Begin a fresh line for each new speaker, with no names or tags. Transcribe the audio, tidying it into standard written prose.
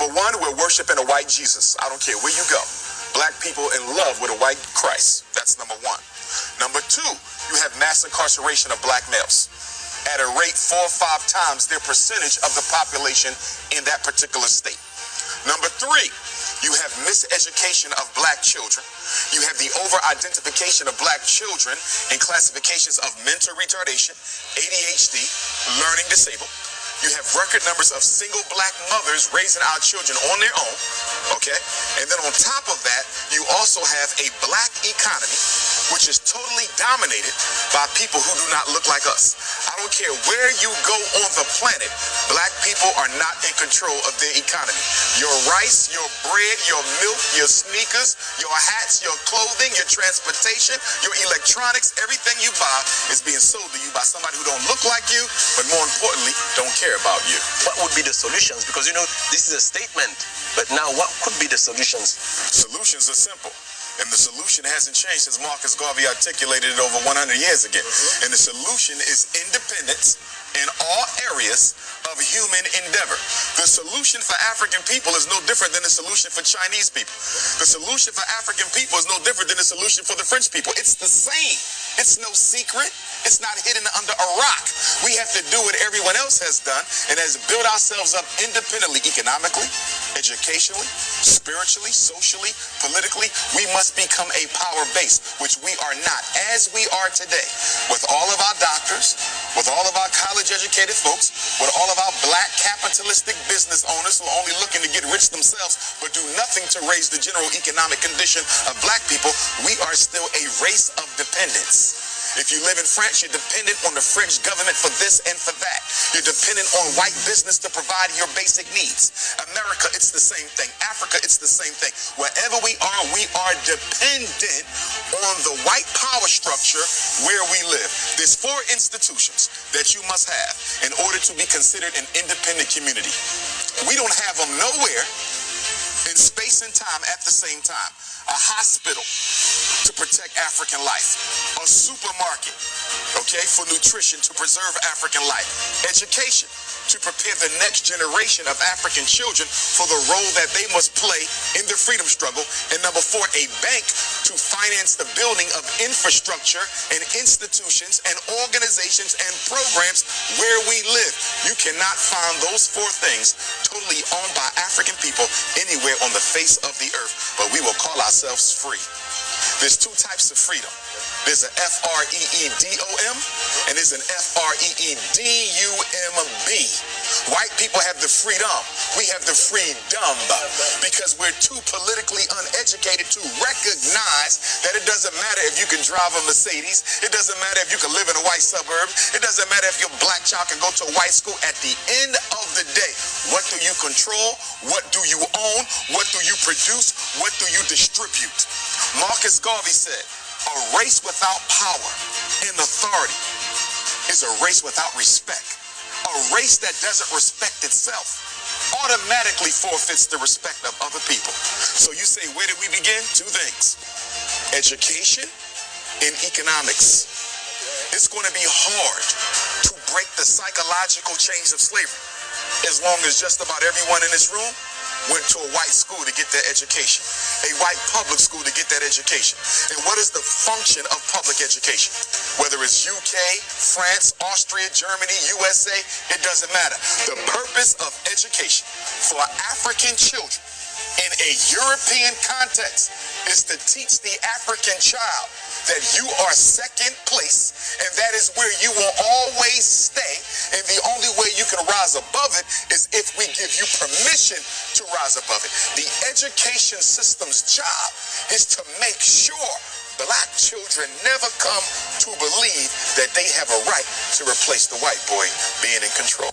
Number one, we're worshiping a white Jesus. I don't care where you go. Black people in love with a white Christ. That's number one. Number two, you have mass incarceration of black males at a rate 4 or 5 times their percentage of the population in that particular state. Number three, you have miseducation of black children. You have the over-identification of black children in classifications of mental retardation, ADHD, learning disabled. You have record numbers of single black mothers raising our children on their own, okay? And then on top of that, you also have a black economy, which is totally dominated by people who do not look like us. I don't care where you go on the planet, black people are not in control of their economy. Your rice, your bread, your milk, your sneakers, your hats, your clothing, your transportation, your electronics, everything you buy is being sold to you by somebody who don't look like you, but more importantly, don't care about you.
What would be the solutions? Because, you know, this is a statement, but now what could be the solutions?
Solutions are simple. And the solution hasn't changed since Marcus Garvey articulated it over 100 years ago. And the solution is independence in all areas of human endeavor. The solution for African people is no different than the solution for Chinese people. The solution for African people is no different than the solution for the French people. It's the same. It's no secret. It's not hidden under a rock. We have to do what everyone else has done, and that is build ourselves up independently, economically, educationally, spiritually, socially, politically. We must become a power base, which we are not, as we are today, with all of our doctors, with all of our college-educated folks, with all of our black capitalistic business owners who are only looking to get rich themselves, but do nothing to raise the general economic condition of black people. We are still a race of dependence. If you live in France, you're dependent on the French government for this and for that. You're dependent on white business to provide your basic needs. America, it's the same thing. Africa, it's the same thing. Wherever we are dependent on the white power structure where we live. There's 4 institutions that you must have in order to be considered an independent community. We don't have them nowhere in space and time at the same time. A hospital to protect African life, a supermarket, okay, for nutrition to preserve African life, education to prepare the next generation of African children for the role that they must play in the freedom struggle, and number 4, a bank to finance the building of infrastructure and institutions and organizations and programs where we live. You cannot find those 4 things totally owned by African people anywhere on the face of the earth, but we will call ourselves free. There's 2 types of freedom. There's an F-R-E-E-D-O-M and there's an F-R-E-E-D-U-M-B. White people have the freedom. We have the freedom because we're too politically uneducated to recognize that it doesn't matter if you can drive a Mercedes. It doesn't matter if you can live in a white suburb. It doesn't matter if your black child can go to a white school. At the end of the day, what do you control? What do you own? What do you produce? What do you distribute? Marcus Garvey said, a race without power and authority is a race without respect. A race that doesn't respect itself automatically forfeits the respect of other people. So you say, where did we begin? 2 things. Education and economics. It's going to be hard to break the psychological chains of slavery as long as just about everyone in this room went to a white school to get their education, a white public school to get that education. And what is the function of public education? Whether it's UK, France, Austria, Germany, USA, it doesn't matter. The purpose of education for African children in a European context is to teach the African child that you are second place, and that is where you will always stay, and the only way you can rise above it is if we give you permission to rise above it. The education system's job is to make sure black children never come to believe that they have a right to replace the white boy being in control.